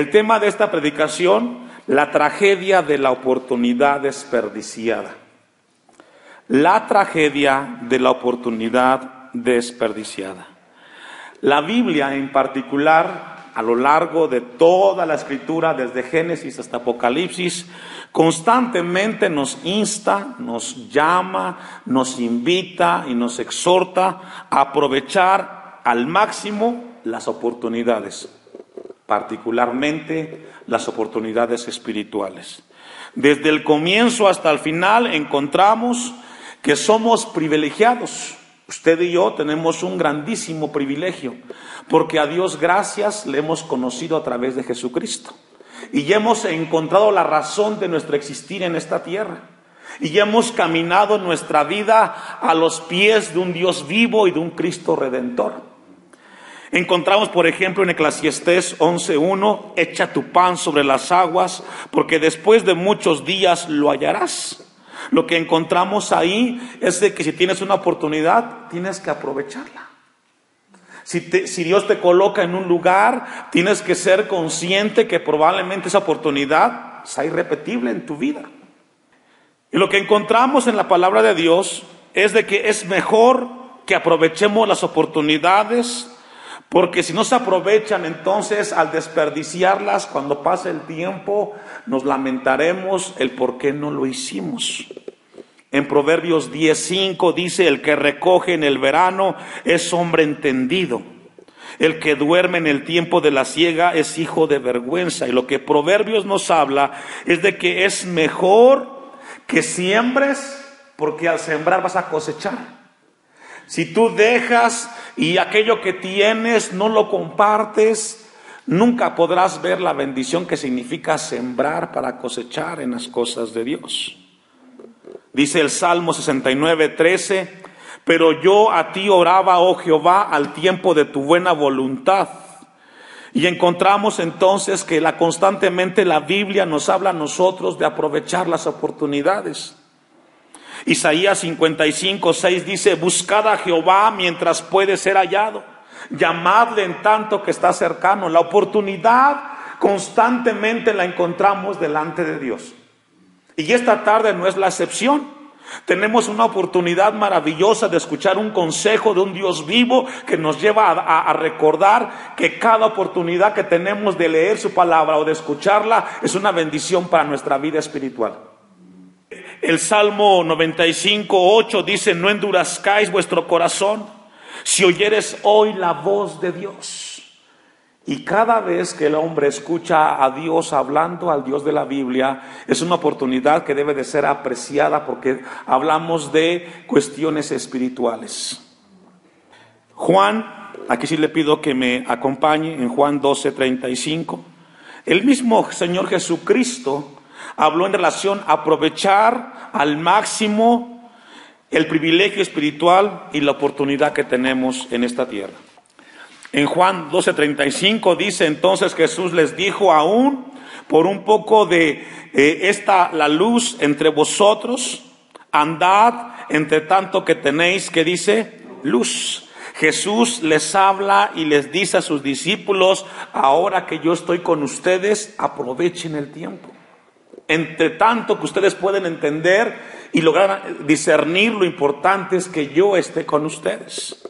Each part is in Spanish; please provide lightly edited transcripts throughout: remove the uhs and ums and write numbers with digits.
El tema de esta predicación, la tragedia de la oportunidad desperdiciada. La tragedia de la oportunidad desperdiciada. La Biblia en particular, a lo largo de toda la Escritura, desde Génesis hasta Apocalipsis, constantemente nos insta, nos llama, nos invita y nos exhorta a aprovechar al máximo las oportunidades, particularmente las oportunidades espirituales. Desde el comienzo hasta el final encontramos que somos privilegiados. Usted y yo tenemos un grandísimo privilegio, porque a Dios gracias le hemos conocido a través de Jesucristo. Y ya hemos encontrado la razón de nuestro existir en esta tierra. Y ya hemos caminado nuestra vida a los pies de un Dios vivo y de un Cristo Redentor. Encontramos, por ejemplo, en Eclesiastés 11:1, echa tu pan sobre las aguas, porque después de muchos días lo hallarás. Lo que encontramos ahí es de que si tienes una oportunidad, tienes que aprovecharla. Si Dios te coloca en un lugar, tienes que ser consciente que probablemente esa oportunidad sea irrepetible en tu vida. Y lo que encontramos en la palabra de Dios es de que es mejor que aprovechemos las oportunidades, porque si no se aprovechan, entonces al desperdiciarlas, cuando pase el tiempo, nos lamentaremos el por qué no lo hicimos. En Proverbios 10:5 dice, el que recoge en el verano es hombre entendido. El que duerme en el tiempo de la siega es hijo de vergüenza. Y lo que Proverbios nos habla es de que es mejor que siembres, porque al sembrar vas a cosechar. Si tú dejas y aquello que tienes no lo compartes, nunca podrás ver la bendición que significa sembrar para cosechar en las cosas de Dios. Dice el Salmo 69:13, pero yo a ti oraba, oh Jehová, al tiempo de tu buena voluntad. Y encontramos entonces que constantemente la Biblia nos habla a nosotros de aprovechar las oportunidades. Isaías 55:6 dice, buscad a Jehová mientras puede ser hallado, llamadle en tanto que está cercano. La oportunidad constantemente la encontramos delante de Dios. Y esta tarde no es la excepción. Tenemos una oportunidad maravillosa de escuchar un consejo de un Dios vivo que nos lleva a recordar que cada oportunidad que tenemos de leer su palabra o de escucharla es una bendición para nuestra vida espiritual. El Salmo 95:8 dice, no endurezcáis vuestro corazón si oyeres hoy la voz de Dios. Y cada vez que el hombre escucha a Dios hablando, al Dios de la Biblia, es una oportunidad que debe de ser apreciada porque hablamos de cuestiones espirituales. Juan, aquí sí le pido que me acompañe en Juan 12:35. El mismo Señor Jesucristo habló en relación a aprovechar al máximo el privilegio espiritual y la oportunidad que tenemos en esta tierra. En Juan 12:35 dice, entonces Jesús les dijo, aún por un poco de la luz entre vosotros, andad entre tanto que tenéis, que dice, luz. Jesús les habla y les dice a sus discípulos, ahora que yo estoy con ustedes, aprovechen el tiempo. Entre tanto que ustedes pueden entender y lograr discernir, lo importante es que yo esté con ustedes.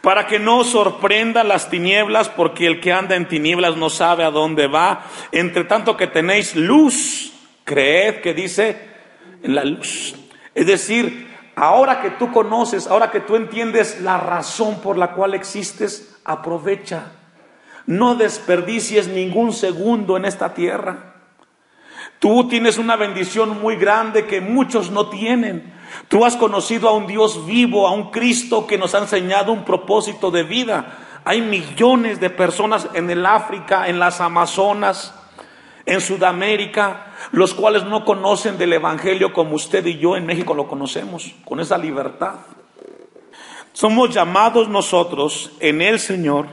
Para que no os sorprendan las tinieblas, porque el que anda en tinieblas no sabe a dónde va. Entre tanto que tenéis luz, creed, que dice, en la luz. Es decir, ahora que tú conoces, ahora que tú entiendes la razón por la cual existes, aprovecha. No desperdicies ningún segundo en esta tierra. Tú tienes una bendición muy grande que muchos no tienen. Tú has conocido a un Dios vivo, a un Cristo que nos ha enseñado un propósito de vida. Hay millones de personas en el África, en las Amazonas, en Sudamérica, los cuales no conocen del Evangelio como usted y yo en México lo conocemos, con esa libertad. Somos llamados nosotros en el Señor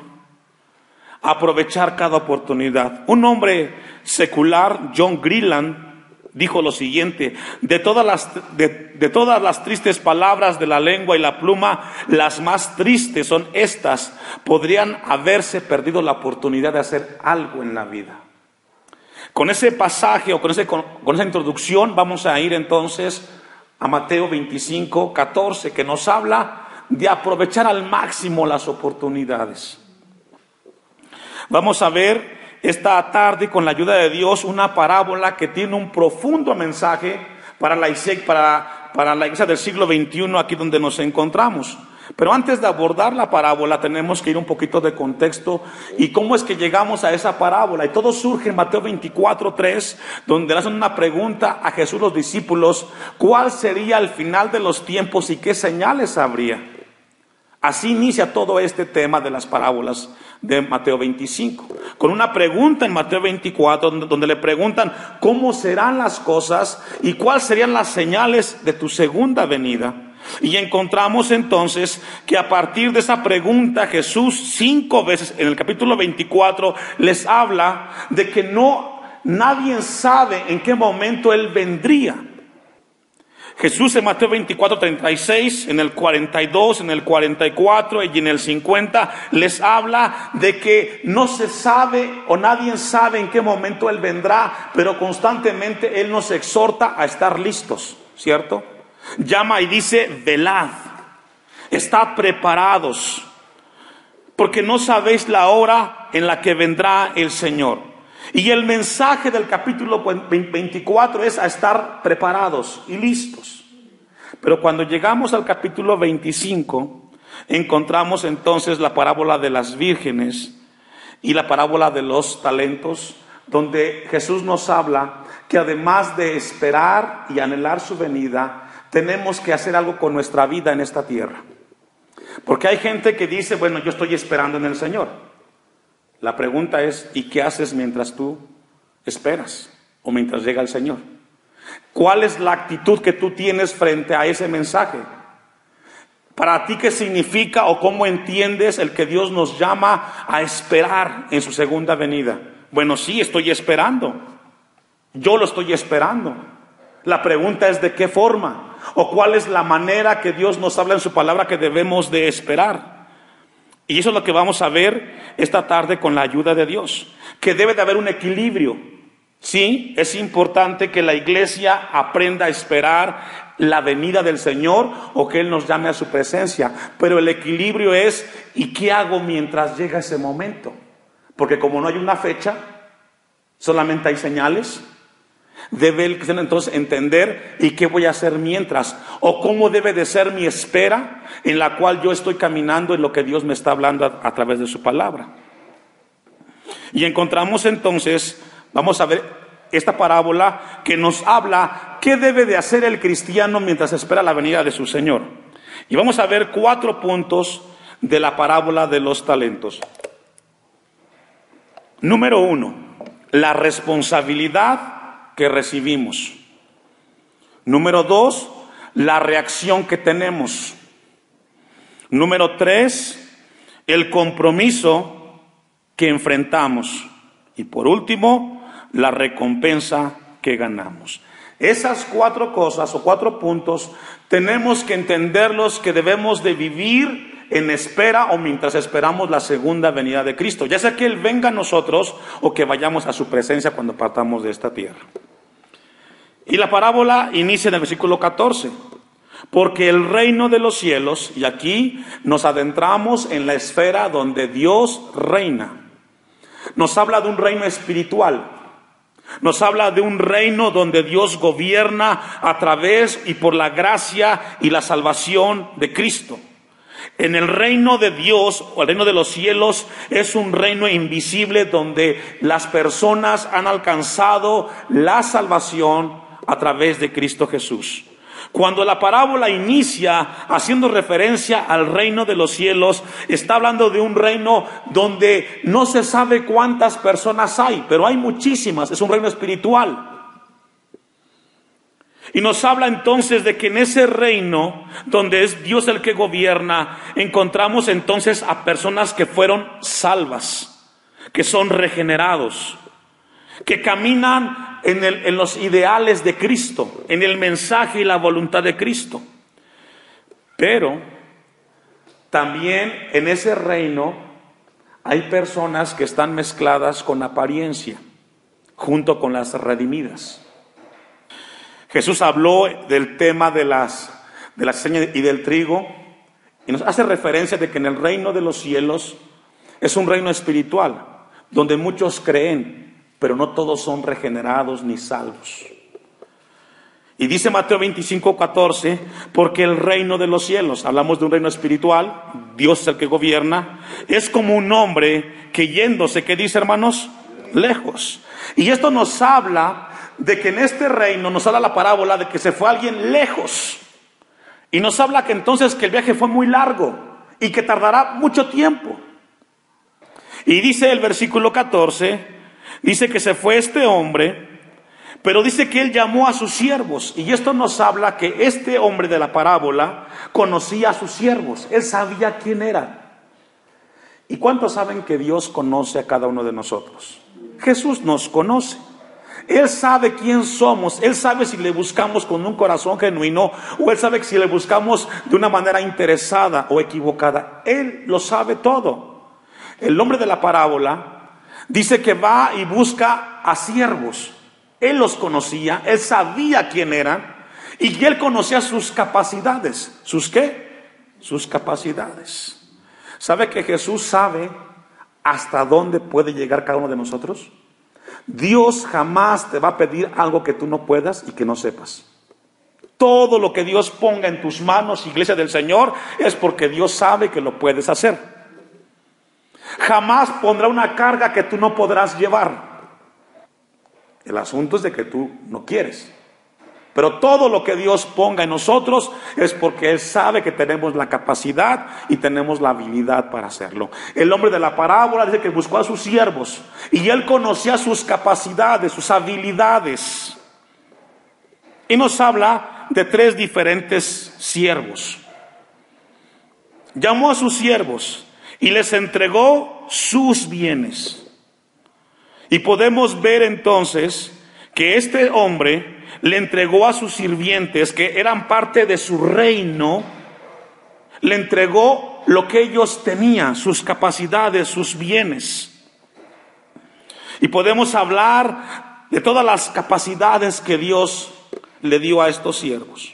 a aprovechar cada oportunidad. Un hombre secular, John Greeland, dijo lo siguiente: de todas las tristes palabras de la lengua y la pluma, las más tristes son estas: podrían haberse perdido la oportunidad de hacer algo en la vida. Con ese pasaje o con esa introducción vamos a ir entonces a Mateo 25, 14, que nos habla de aprovechar al máximo las oportunidades. Vamos a ver esta tarde, con la ayuda de Dios, una parábola que tiene un profundo mensaje para la iglesia del siglo XXI, aquí donde nos encontramos. Pero antes de abordar la parábola tenemos que ir un poquito de contexto y cómo es que llegamos a esa parábola. Y todo surge en Mateo 24:3, donde le hacen una pregunta a Jesús los discípulos: ¿cuál sería el final de los tiempos y qué señales habría? Así inicia todo este tema de las parábolas de Mateo 25, con una pregunta en Mateo 24, donde le preguntan cómo serán las cosas y cuáles serían las señales de tu segunda venida. Y encontramos entonces que a partir de esa pregunta Jesús 5 veces en el capítulo 24 les habla de que nadie sabe en qué momento Él vendría. Jesús en Mateo 24:36, en el 42, en el 44 y en el 50 les habla de que no se sabe o nadie sabe en qué momento Él vendrá, pero constantemente Él nos exhorta a estar listos, ¿cierto? Llama y dice: velad, estad preparados, porque no sabéis la hora en la que vendrá el Señor. Y el mensaje del capítulo 24 es a estar preparados y listos. Pero cuando llegamos al capítulo 25, encontramos entonces la parábola de las vírgenes y la parábola de los talentos, donde Jesús nos habla que además de esperar y anhelar su venida, tenemos que hacer algo con nuestra vida en esta tierra. Porque hay gente que dice: bueno, yo estoy esperando en el Señor. La pregunta es: ¿y qué haces mientras tú esperas o mientras llega el Señor? ¿Cuál es la actitud que tú tienes frente a ese mensaje? Para ti, ¿qué significa o cómo entiendes el que Dios nos llama a esperar en su segunda venida? Bueno, sí, estoy esperando. Yo lo estoy esperando. La pregunta es: ¿de qué forma? ¿O cuál es la manera que Dios nos habla en su palabra que debemos de esperar? Y eso es lo que vamos a ver esta tarde con la ayuda de Dios, que debe de haber un equilibrio. Sí, es importante que la iglesia aprenda a esperar la venida del Señor o que Él nos llame a su presencia, pero el equilibrio es: ¿y qué hago mientras llega ese momento? Porque como no hay una fecha, solamente hay señales. Debe el cristiano entonces entender: ¿y qué voy a hacer mientras? O cómo debe de ser mi espera en la cual yo estoy caminando en lo que Dios me está hablando a través de su palabra. Y encontramos entonces, vamos a ver esta parábola que nos habla qué debe de hacer el cristiano mientras espera la venida de su Señor. Y vamos a ver 4 puntos de la parábola de los talentos. Número 1, la responsabilidad que recibimos. Número 2, la reacción que tenemos. Número 3, el compromiso que enfrentamos. Y por último, la recompensa que ganamos. Esas 4 cosas o 4 puntos tenemos que entenderlos, que debemos de vivir en espera o mientras esperamos la segunda venida de Cristo, ya sea que Él venga a nosotros o que vayamos a su presencia cuando partamos de esta tierra. Y la parábola inicia en el versículo 14, porque el reino de los cielos, y aquí nos adentramos en la esfera donde Dios reina. Nos habla de un reino espiritual, nos habla de un reino donde Dios gobierna a través y por la gracia y la salvación de Cristo. En el reino de Dios o el reino de los cielos es un reino invisible donde las personas han alcanzado la salvación a través de Cristo Jesús. Cuando la parábola inicia haciendo referencia al reino de los cielos, está hablando de un reino donde no se sabe cuántas personas hay, pero hay muchísimas, es un reino espiritual. Y nos habla entonces de que en ese reino, donde es Dios el que gobierna, encontramos entonces a personas que fueron salvas, que son regenerados, que caminan en los ideales de Cristo, en el mensaje y la voluntad de Cristo. Pero también en ese reino hay personas que están mezcladas con apariencia. junto con las redimidas. Jesús habló del tema de la cizaña y del trigo, y nos hace referencia de que en el reino de los cielos es un reino espiritual, donde muchos creen, pero no todos son regenerados ni salvos. Y dice Mateo 25:14, porque el reino de los cielos, hablamos de un reino espiritual, Dios es el que gobierna, es como un hombre que yéndose, ¿qué dice, hermanos? Lejos. Y esto nos habla de que en este reino, nos habla la parábola de que se fue alguien lejos. Y nos habla que entonces que el viaje fue muy largo y que tardará mucho tiempo. Y dice el versículo 14, dice que se fue este hombre, pero dice que él llamó a sus siervos. Y esto nos habla que este hombre de la parábola conocía a sus siervos. Él sabía quién eran. ¿Y cuántos saben que Dios conoce a cada uno de nosotros? Jesús nos conoce. Él sabe quién somos. Él sabe si le buscamos con un corazón genuino, o Él sabe si le buscamos de una manera interesada o equivocada. Él lo sabe todo. El hombre de la parábola dice que va y busca a siervos. Él los conocía, él sabía quién eran, y él conocía sus capacidades. ¿Sus qué? Sus capacidades. ¿Sabe que Jesús sabe hasta dónde puede llegar cada uno de nosotros? Dios jamás te va a pedir algo que tú no puedas y que no sepas. Todo lo que Dios ponga en tus manos, iglesia del Señor, es porque Dios sabe que lo puedes hacer. Jamás pondrá una carga que tú no podrás llevar. El asunto es de que tú no quieres. Pero todo lo que Dios ponga en nosotros es porque Él sabe que tenemos la capacidad y tenemos la habilidad para hacerlo. El hombre de la parábola dice que buscó a sus siervos y él conocía sus capacidades, sus habilidades. Y nos habla de 3 diferentes siervos. Llamó a sus siervos y les entregó sus bienes. Y podemos ver entonces que este hombre le entregó a sus sirvientes, que eran parte de su reino, le entregó lo que ellos tenían, sus capacidades, sus bienes. Y podemos hablar de todas las capacidades que Dios le dio a estos siervos.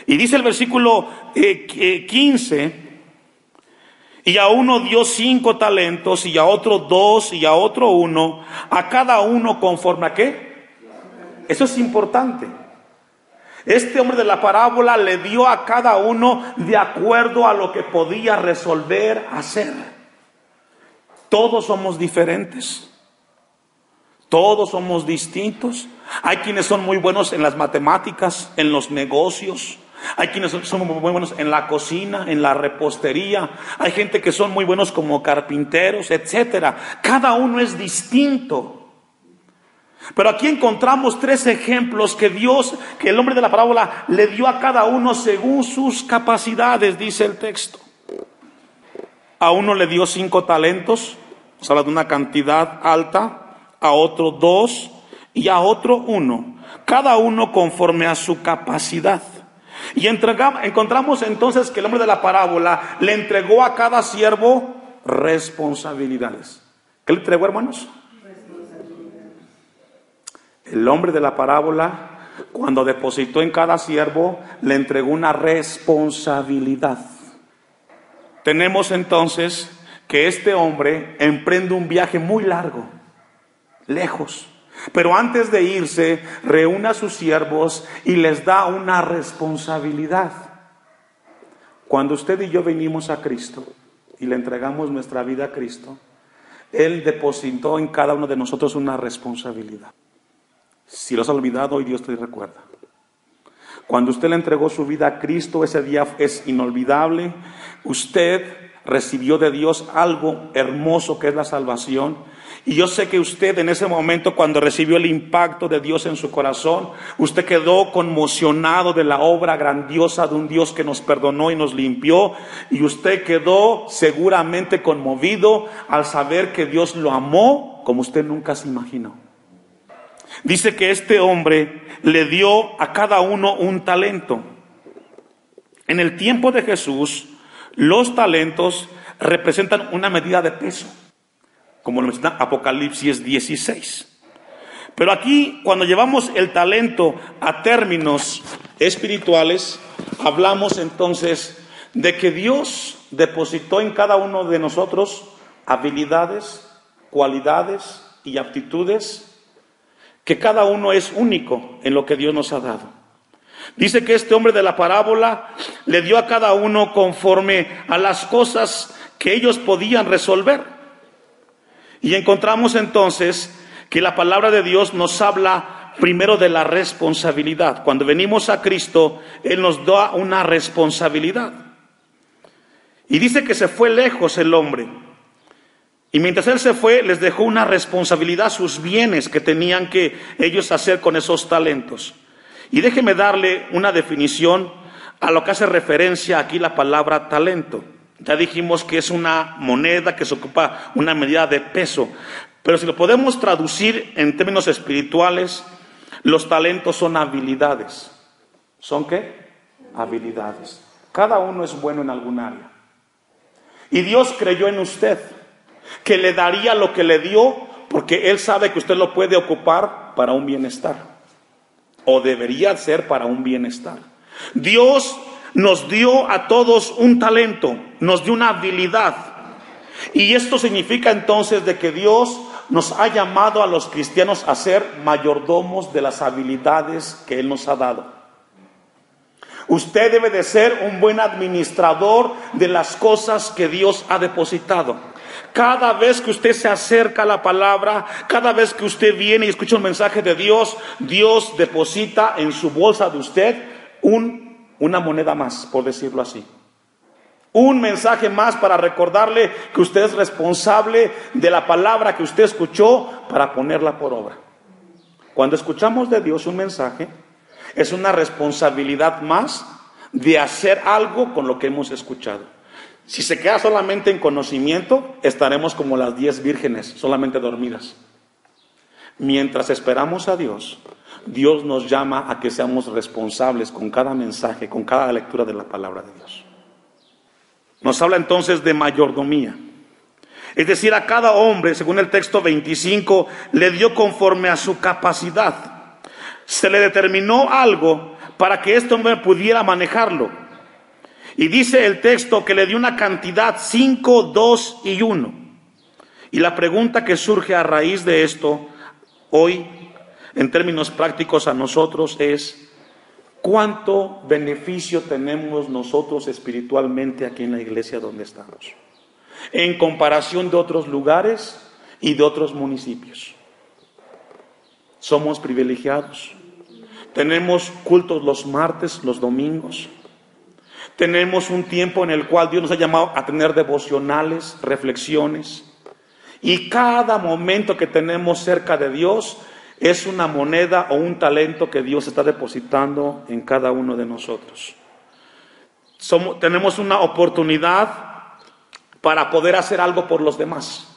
Y dice el versículo 15, y a uno dio 5 talentos, y a otro 2, y a otro 1, a cada uno conforme a ¿qué? Eso es importante. Este hombre de la parábola le dio a cada uno de acuerdo a lo que podía resolver hacer. Todos somos diferentes. Todos somos distintos. Hay quienes son muy buenos en las matemáticas, en los negocios. Hay quienes son muy buenos en la cocina, en la repostería. Hay gente que son muy buenos como carpinteros, etcétera. Cada uno es distinto. Pero aquí encontramos 3 ejemplos que el hombre de la parábola le dio a cada uno según sus capacidades, dice el texto. A uno le dio 5 talentos, nos habla de una cantidad alta, a otro 2 y a otro 1, cada uno conforme a su capacidad. Y encontramos entonces que el hombre de la parábola le entregó a cada siervo responsabilidades. ¿Qué le entregó, hermanos? El hombre de la parábola, cuando depositó en cada siervo, le entregó una responsabilidad. Tenemos entonces que este hombre emprende un viaje muy largo, lejos. Pero antes de irse, reúne a sus siervos y les da una responsabilidad. Cuando usted y yo venimos a Cristo y le entregamos nuestra vida a Cristo, Él depositó en cada uno de nosotros una responsabilidad. Si lo has olvidado, hoy Dios te recuerda. Cuando usted le entregó su vida a Cristo, ese día es inolvidable. Usted recibió de Dios algo hermoso que es la salvación. Y yo sé que usted en ese momento, cuando recibió el impacto de Dios en su corazón, usted quedó conmocionado de la obra grandiosa de un Dios que nos perdonó y nos limpió. Y usted quedó seguramente conmovido al saber que Dios lo amó como usted nunca se imaginó. Dice que este hombre le dio a cada uno un talento. En el tiempo de Jesús, los talentos representan una medida de peso, como lo menciona Apocalipsis 16. Pero aquí, cuando llevamos el talento a términos espirituales, hablamos entonces de que Dios depositó en cada uno de nosotros habilidades, cualidades y aptitudes, que cada uno es único en lo que Dios nos ha dado. Dice que este hombre de la parábola le dio a cada uno conforme a las cosas que ellos podían resolver. Y encontramos entonces que la palabra de Dios nos habla primero de la responsabilidad. Cuando venimos a Cristo, Él nos da una responsabilidad. Y dice que se fue lejos el hombre. Y mientras él se fue, les dejó una responsabilidad, sus bienes que tenían que ellos hacer con esos talentos. Y déjeme darle una definición a lo que hace referencia aquí la palabra talento. Ya dijimos que es una moneda que se ocupa una medida de peso. Pero si lo podemos traducir en términos espirituales, los talentos son habilidades. ¿Son qué? Habilidades. Cada uno es bueno en algún área. Y Dios creyó en usted, que le daría lo que le dio, porque Él sabe que usted lo puede ocupar para un bienestar, o debería ser para un bienestar. Dios nos dio a todos un talento, nos dio una habilidad, y esto significa entonces de que Dios nos ha llamado a los cristianos a ser mayordomos de las habilidades que Él nos ha dado. Usted debe de ser un buen administrador de las cosas que Dios ha depositado. Cada vez que usted se acerca a la palabra, cada vez que usted viene y escucha un mensaje de Dios, Dios deposita en su bolsa de usted una moneda más, por decirlo así. Un mensaje más para recordarle que usted es responsable de la palabra que usted escuchó para ponerla por obra. Cuando escuchamos de Dios un mensaje, es una responsabilidad más de hacer algo con lo que hemos escuchado. Si se queda solamente en conocimiento, estaremos como las 10 vírgenes, solamente dormidas. Mientras esperamos a Dios, Dios nos llama a que seamos responsables con cada mensaje, con cada lectura de la palabra de Dios. Nos habla entonces de mayordomía. Es decir, a cada hombre, según el texto 25, le dio conforme a su capacidad. Se le determinó algo para que este hombre pudiera manejarlo. Y dice el texto que le dio una cantidad 5, 2 y 1. Y la pregunta que surge a raíz de esto, hoy, en términos prácticos a nosotros, es: ¿cuánto beneficio tenemos nosotros espiritualmente aquí en la iglesia donde estamos, en comparación de otros lugares y de otros municipios? Somos privilegiados. Tenemos cultos los martes, los domingos. Tenemos un tiempo en el cual Dios nos ha llamado a tener devocionales, reflexiones. Y cada momento que tenemos cerca de Dios es una moneda o un talento que Dios está depositando en cada uno de nosotros. Tenemos una oportunidad para poder hacer algo por los demás.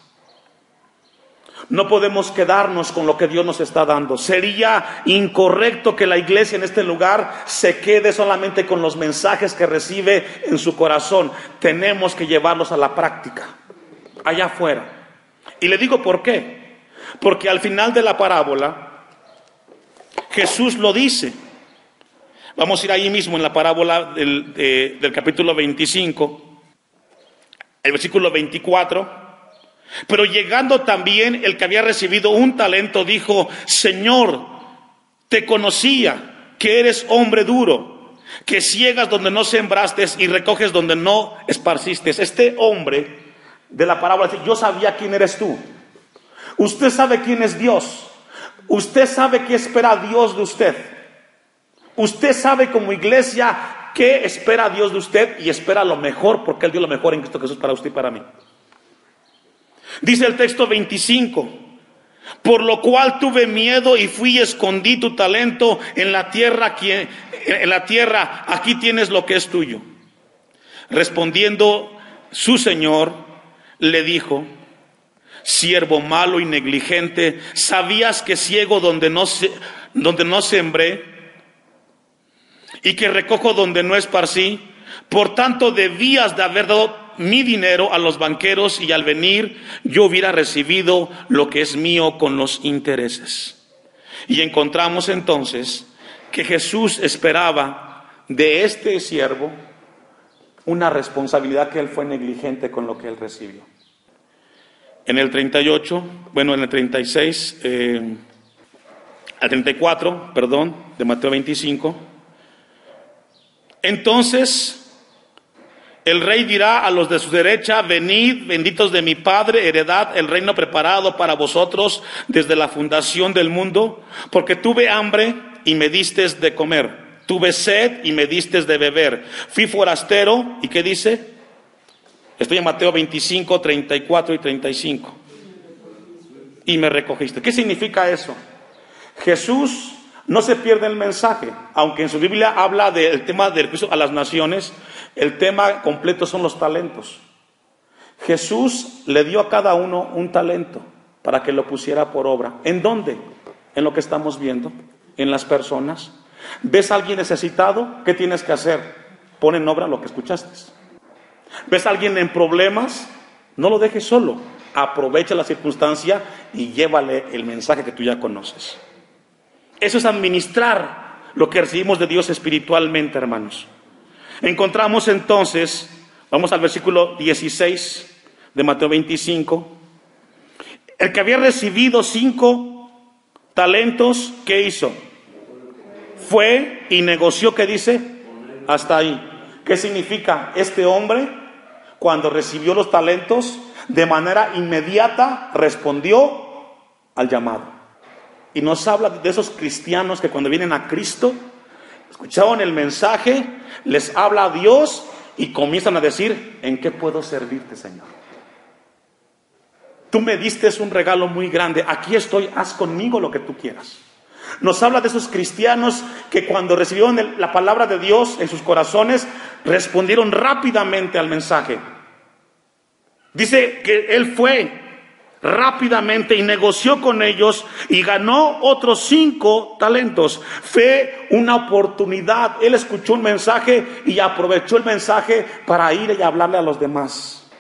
No podemos quedarnos con lo que Dios nos está dando. Sería incorrecto que la iglesia en este lugar se quede solamente con los mensajes que recibe en su corazón. Tenemos que llevarlos a la práctica, allá afuera. Y le digo por qué. Porque al final de la parábola, Jesús lo dice. Vamos a ir ahí mismo en la parábola del capítulo 25, el versículo 24. Pero llegando también el que había recibido un talento, dijo: Señor, te conocía que eres hombre duro, que ciegas donde no sembraste y recoges donde no esparciste. Este hombre de la parábola dice: yo sabía quién eres tú. Usted sabe quién es Dios. Usted sabe qué espera Dios de usted. Usted sabe como iglesia qué espera Dios de usted, y espera lo mejor, porque Él dio lo mejor en Cristo Jesús para usted y para mí. Dice el texto 25: por lo cual tuve miedo y fui y escondí tu talento en la tierra, aquí tienes lo que es tuyo. Respondiendo su señor, le dijo: siervo malo y negligente, ¿sabías que ciego donde no sembré y que recojo donde no esparcí? Por tanto debías de haber dado mi dinero a los banqueros, y al venir yo hubiera recibido lo que es mío con los intereses. Y encontramos entonces que Jesús esperaba de este siervo una responsabilidad que él fue negligente con lo que él recibió. En el 38, en el 36, al 34, de Mateo 25. Entonces el rey dirá a los de su derecha: venid, benditos de mi Padre, heredad el reino preparado para vosotros desde la fundación del mundo, porque tuve hambre y me distes de comer, tuve sed y me distes de beber, fui forastero, ¿y qué dice? Estoy en Mateo 25, 34 y 35. Y me recogiste. ¿Qué significa eso? Jesús no se pierde el mensaje, aunque en su Biblia habla del tema del juicio a las naciones. El tema completo son los talentos. Jesús le dio a cada uno un talento para que lo pusiera por obra. ¿En dónde? En lo que estamos viendo, en las personas. ¿Ves a alguien necesitado? ¿Qué tienes que hacer? Pon en obra lo que escuchaste. ¿Ves a alguien en problemas? No lo dejes solo. Aprovecha la circunstancia y llévale el mensaje que tú ya conoces. Eso es administrar lo que recibimos de Dios espiritualmente, hermanos. Encontramos entonces, vamos al versículo 16 de Mateo 25. El que había recibido 5 talentos, ¿qué hizo? Fue y negoció, ¿qué dice? Hasta ahí. ¿Qué significa? Este hombre, cuando recibió los talentos, de manera inmediata respondió al llamado. Y nos habla de esos cristianos que cuando vienen a Cristo, escucharon el mensaje, les habla a Dios y comienzan a decir: ¿en qué puedo servirte, Señor? Tú me diste un regalo muy grande, aquí estoy, haz conmigo lo que tú quieras. Nos habla de esos cristianos que cuando recibieron la palabra de Dios en sus corazones, respondieron rápidamente al mensaje. Dice que él fue rápidamente y negoció con ellos y ganó otros 5 talentos. Fue una oportunidad. Él escuchó un mensaje y aprovechó el mensaje para ir y hablarle a los demás.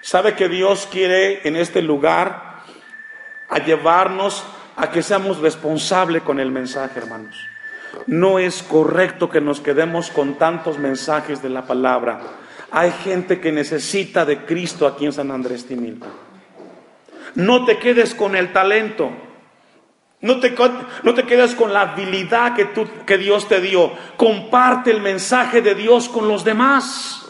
¿Sabe que Dios quiere en este lugar a llevarnos a que seamos responsables con el mensaje, hermanos? No es correcto que nos quedemos con tantos mensajes de la palabra. Hay gente que necesita de Cristo aquí en San Andrés Timilco. No te quedes con el talento. No te quedes con la habilidad que Dios te dio. Comparte el mensaje de Dios con los demás.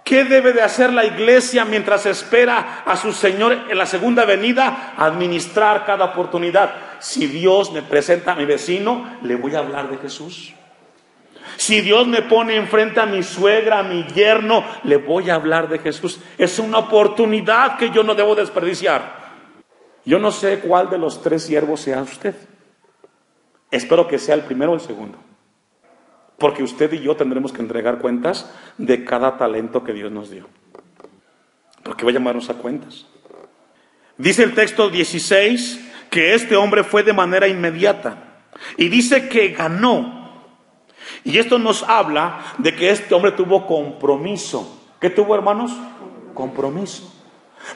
¿Qué debe de hacer la iglesia mientras espera a su Señor en la segunda venida? Administrar cada oportunidad. Si Dios me presenta a mi vecino, le voy a hablar de Jesús. Si Dios me pone enfrente a mi suegra, a mi yerno, le voy a hablar de Jesús. Es una oportunidad que yo no debo desperdiciar. Yo no sé cuál de los 3 siervos sea usted. Espero que sea el primero o el segundo. Porque usted y yo tendremos que entregar cuentas de cada talento que Dios nos dio. Porque va a llamarnos a cuentas. Dice el texto 16 que este hombre fue de manera inmediata. Y dice que ganó. Y esto nos habla de que este hombre tuvo compromiso. ¿Qué tuvo, hermanos? Compromiso.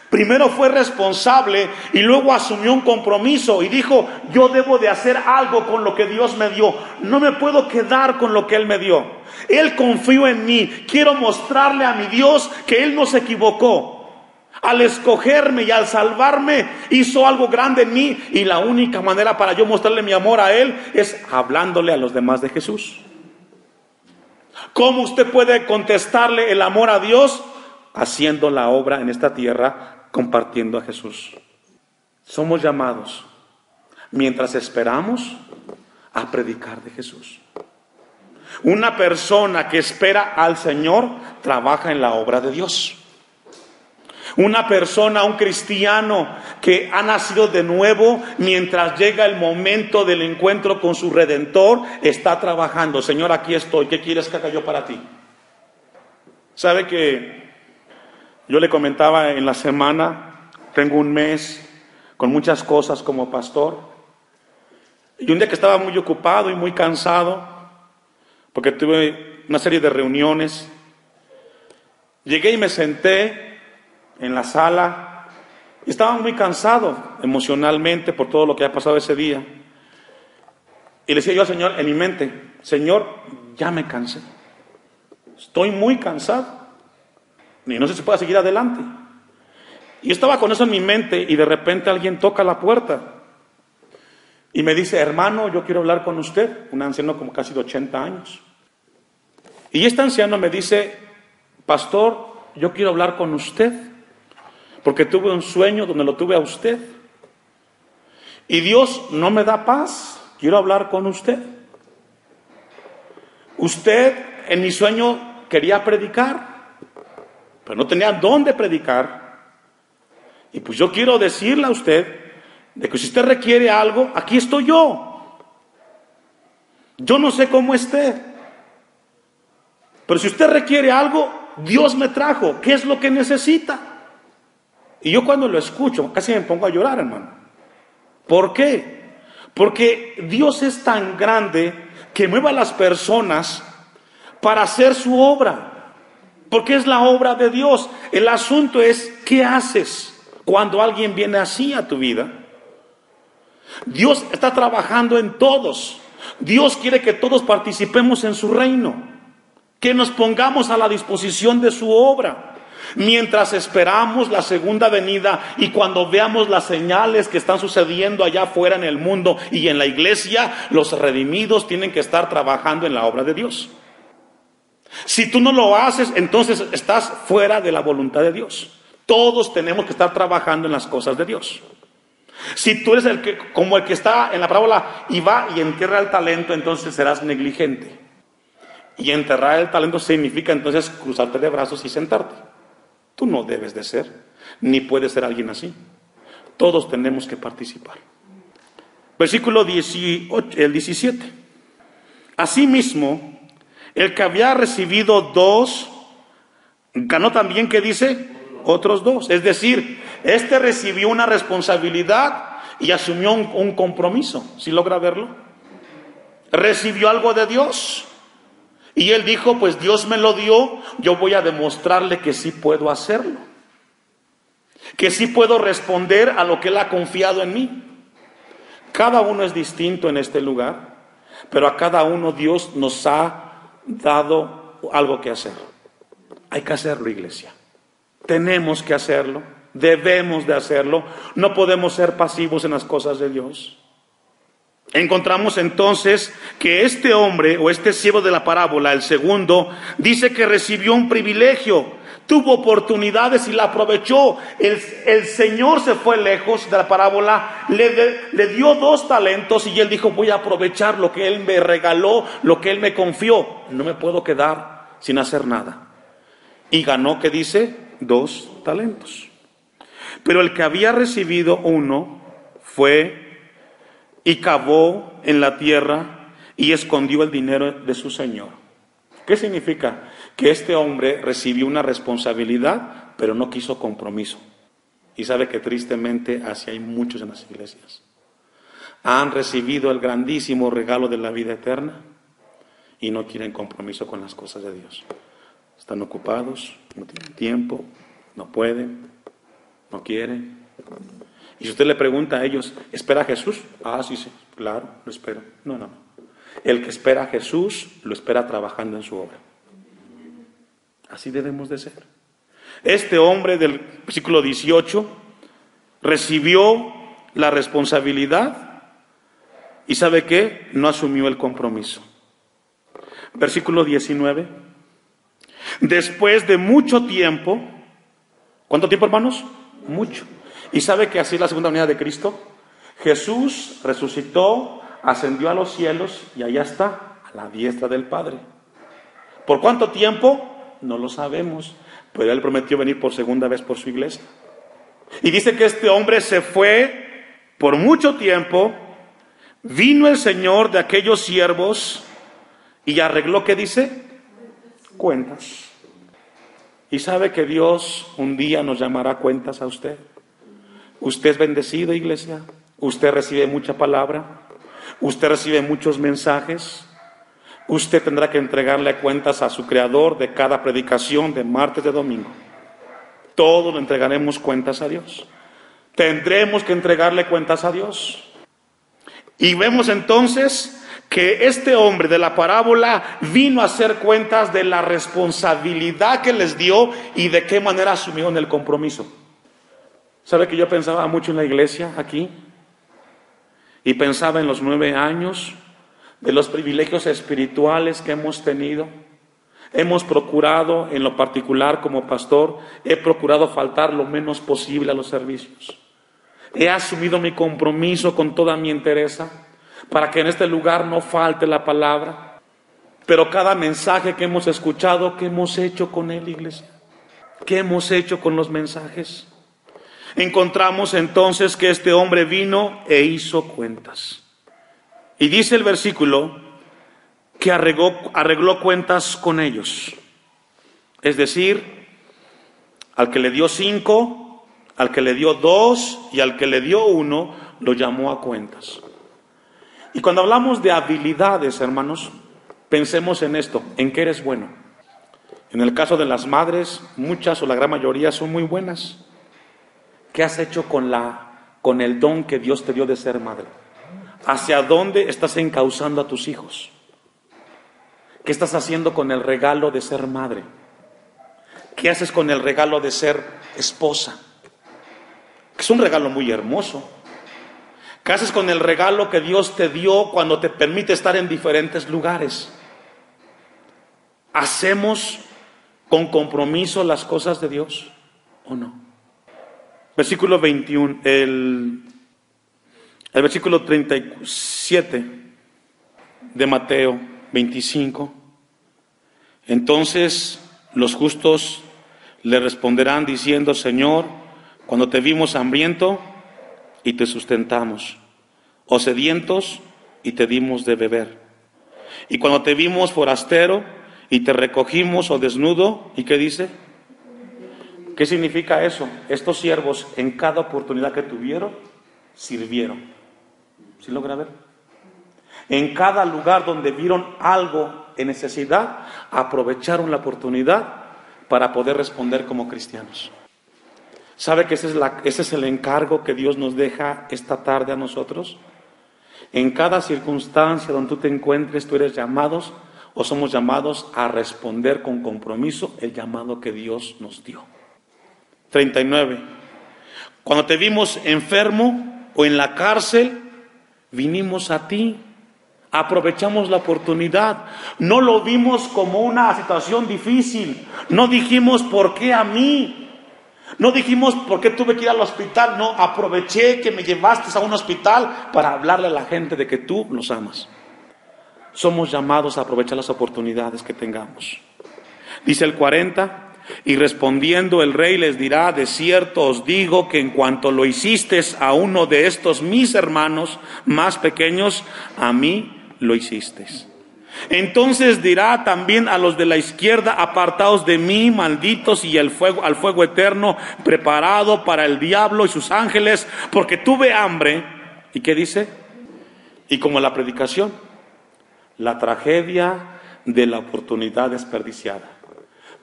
Primero fue responsable y luego asumió un compromiso y dijo: yo debo de hacer algo con lo que Dios me dio. No me puedo quedar con lo que Él me dio. Él confió en mí. Quiero mostrarle a mi Dios que Él no se equivocó. Al escogerme y al salvarme, hizo algo grande en mí. Y la única manera para yo mostrarle mi amor a Él es hablándole a los demás de Jesús. ¿Cómo usted puede contestarle el amor a Dios? Haciendo la obra en esta tierra, compartiendo a Jesús. Somos llamados, mientras esperamos, a predicar de Jesús. Una persona que espera al Señor trabaja en la obra de Dios. Una persona, un cristiano que ha nacido de nuevo, mientras llega el momento del encuentro con su Redentor, está trabajando. Señor, aquí estoy, ¿qué quieres que haga yo para ti? ¿Sabe que yo le comentaba en la semana, tengo un mes con muchas cosas como pastor, y un día que estaba muy ocupado y muy cansado, porque tuve una serie de reuniones, llegué y me senté en la sala Estaba muy cansado emocionalmente por todo lo que había pasado ese día. Y le decía yo al Señor en mi mente, Señor, ya me cansé. Estoy muy cansado. Y no sé si pueda seguir adelante. Y yo estaba con eso en mi mente y de repente alguien toca la puerta. Y me dice, hermano, yo quiero hablar con usted. Un anciano como casi de 80 años. Y este anciano me dice, pastor, yo quiero hablar con usted. Porque tuve un sueño donde lo tuve a usted. Y Dios no me da paz. Quiero hablar con usted. Usted en mi sueño quería predicar, pero no tenía dónde predicar. Y pues yo quiero decirle a usted de que si usted requiere algo, aquí estoy yo. Yo no sé cómo esté, pero si usted requiere algo, Dios me trajo. ¿Qué es lo que necesita? Y yo cuando lo escucho, casi me pongo a llorar, hermano. ¿Por qué? Porque Dios es tan grande que mueve a las personas para hacer su obra. Porque es la obra de Dios. El asunto es, ¿qué haces cuando alguien viene así a tu vida? Dios está trabajando en todos. Dios quiere que todos participemos en su reino. Que nos pongamos a la disposición de su obra. Mientras esperamos la segunda venida y cuando veamos las señales que están sucediendo allá afuera en el mundo y en la iglesia, los redimidos tienen que estar trabajando en la obra de Dios. Si tú no lo haces, entonces estás fuera de la voluntad de Dios. Todos tenemos que estar trabajando en las cosas de Dios. Si tú eres como el que está en la parábola y va y entierra el talento, entonces serás negligente. Y enterrar el talento significa entonces cruzarte de brazos y sentarte. Tú no debes de ser, ni puedes ser alguien así. Todos tenemos que participar. Versículo 17. Asimismo, el que había recibido 2, ganó también, ¿qué dice? Otros 2. Es decir, este recibió una responsabilidad y asumió un compromiso. ¿Sí logra verlo? Recibió algo de Dios. Y él dijo, pues Dios me lo dio, yo voy a demostrarle que sí puedo hacerlo. Que sí puedo responder a lo que Él ha confiado en mí. Cada uno es distinto en este lugar, pero a cada uno Dios nos ha dado algo que hacer. Hay que hacerlo, iglesia. Tenemos que hacerlo, debemos de hacerlo. No podemos ser pasivos en las cosas de Dios. Encontramos entonces que este hombre o este siervo de la parábola, el segundo, dice que recibió un privilegio, tuvo oportunidades y la aprovechó. El Señor se fue lejos de la parábola, le dio 2 talentos y él dijo, voy a aprovechar lo que Él me regaló, lo que Él me confió. No me puedo quedar sin hacer nada. Y ganó, ¿qué dice? 2 talentos. Pero el que había recibido 1 fue y cavó en la tierra y escondió el dinero de su señor. ¿Qué significa? Que este hombre recibió una responsabilidad, pero no quiso compromiso. Y sabe que tristemente así hay muchos en las iglesias. Han recibido el grandísimo regalo de la vida eterna y no quieren compromiso con las cosas de Dios. Están ocupados, no tienen tiempo, no pueden, no quieren. Y si usted le pregunta a ellos, ¿espera a Jesús? Ah, sí, claro, lo espero. No. El que espera a Jesús, lo espera trabajando en su obra. Así debemos de ser. Este hombre del versículo 18 recibió la responsabilidad y ¿sabe qué? No asumió el compromiso. Versículo 19. Después de mucho tiempo, ¿cuánto tiempo, hermanos? Mucho. ¿Y sabe que así es la segunda venida de Cristo? Jesús resucitó, ascendió a los cielos y allá está, a la diestra del Padre. ¿Por cuánto tiempo? No lo sabemos, pero Él prometió venir por segunda vez por su iglesia. Y dice que este hombre se fue por mucho tiempo, vino el Señor de aquellos siervos y arregló, ¿qué dice? Cuentas. Y sabe que Dios un día nos llamará cuentas a usted. Usted es bendecido, iglesia. Usted recibe mucha palabra. Usted recibe muchos mensajes. Usted tendrá que entregarle cuentas a su Creador de cada predicación de martes, de domingo. Todos le entregaremos cuentas a Dios. Tendremos que entregarle cuentas a Dios. Y vemos entonces que este hombre de la parábola vino a hacer cuentas de la responsabilidad que les dio y de qué manera asumieron el compromiso. ¿Sabe que yo pensaba mucho en la iglesia aquí? Y pensaba en los 9 años, de los privilegios espirituales que hemos tenido. Hemos procurado, en lo particular como pastor, he procurado faltar lo menos posible a los servicios. He asumido mi compromiso con toda mi entereza para que en este lugar no falte la palabra. Pero cada mensaje que hemos escuchado, ¿qué hemos hecho con él, iglesia? ¿Qué hemos hecho con los mensajes? Encontramos entonces que este hombre vino e hizo cuentas. Y dice el versículo que arregló cuentas con ellos. Es decir, al que le dio 5, al que le dio 2 y al que le dio 1, lo llamó a cuentas. Y cuando hablamos de habilidades, hermanos, pensemos en esto, en qué eres bueno. En el caso de las madres, muchas o la gran mayoría son muy buenas. ¿Qué has hecho con el don que Dios te dio de ser madre? ¿Hacia dónde estás encauzando a tus hijos? ¿Qué estás haciendo con el regalo de ser madre? ¿Qué haces con el regalo de ser esposa? Es un regalo muy hermoso. ¿Qué haces con el regalo que Dios te dio cuando te permite estar en diferentes lugares? ¿Hacemos con compromiso las cosas de Dios o no? Versículo 21, el versículo 37 de Mateo 25. Entonces los justos le responderán diciendo: Señor, cuando te vimos hambriento y te sustentamos, o sedientos y te dimos de beber, y cuando te vimos forastero y te recogimos, o desnudo, ¿y qué dice? ¿Qué significa eso? Estos siervos en cada oportunidad que tuvieron, sirvieron. ¿Sí logra ver? En cada lugar donde vieron algo en necesidad, aprovecharon la oportunidad para poder responder como cristianos. ¿Sabe que ese es el encargo que Dios nos deja esta tarde a nosotros? En cada circunstancia donde tú te encuentres, tú eres llamados o somos llamados a responder con compromiso el llamado que Dios nos dio. 39. Cuando te vimos enfermo o en la cárcel, vinimos a ti. Aprovechamos la oportunidad. No lo vimos como una situación difícil. No dijimos ¿por qué a mí? No dijimos ¿por qué tuve que ir al hospital? No, aproveché que me llevaste a un hospital para hablarle a la gente de que tú los amas. Somos llamados a aprovechar las oportunidades que tengamos. Dice el 40. Y respondiendo el rey les dirá: de cierto os digo que en cuanto lo hicisteis a uno de estos mis hermanos más pequeños, a mí lo hicisteis. Entonces dirá también a los de la izquierda: apartaos de mí, malditos, y al fuego eterno preparado para el diablo y sus ángeles, porque tuve hambre. ¿Y qué dice? Y como la predicación, la tragedia de la oportunidad desperdiciada.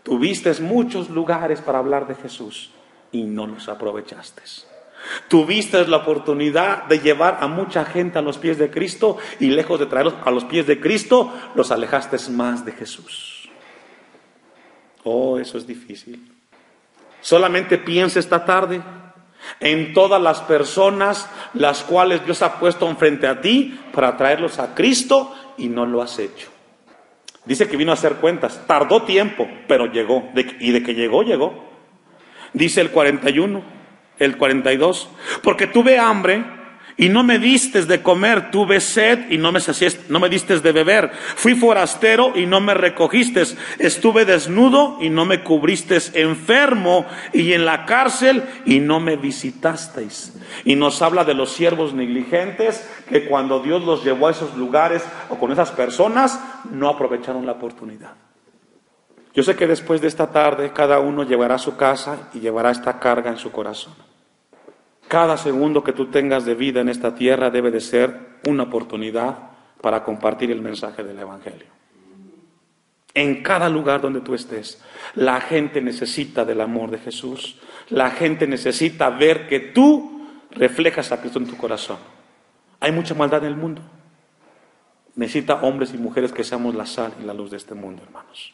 Tuviste muchos lugares para hablar de Jesús y no los aprovechaste. Tuviste la oportunidad de llevar a mucha gente a los pies de Cristo y lejos de traerlos a los pies de Cristo, los alejaste más de Jesús. Oh, eso es difícil. Solamente piensa esta tarde en todas las personas las cuales Dios ha puesto enfrente a ti para traerlos a Cristo y no lo has hecho. Dice que vino a hacer cuentas, tardó tiempo, pero llegó, y de que llegó, llegó. Dice el 41, el 42, porque tuve hambre y no me distes de comer, tuve sed y no me distes de beber, fui forastero y no me recogiste, estuve desnudo y no me cubriste, enfermo y en la cárcel y no me visitasteis. Y nos habla de los siervos negligentes que cuando Dios los llevó a esos lugares o con esas personas, no aprovecharon la oportunidad. Yo sé que después de esta tarde cada uno llevará a su casa y llevará esta carga en su corazón. Cada segundo que tú tengas de vida en esta tierra debe de ser una oportunidad para compartir el mensaje del Evangelio. En cada lugar donde tú estés, la gente necesita del amor de Jesús. La gente necesita ver que tú reflejas a Cristo en tu corazón. Hay mucha maldad en el mundo. Necesita hombres y mujeres que seamos la sal y la luz de este mundo, hermanos.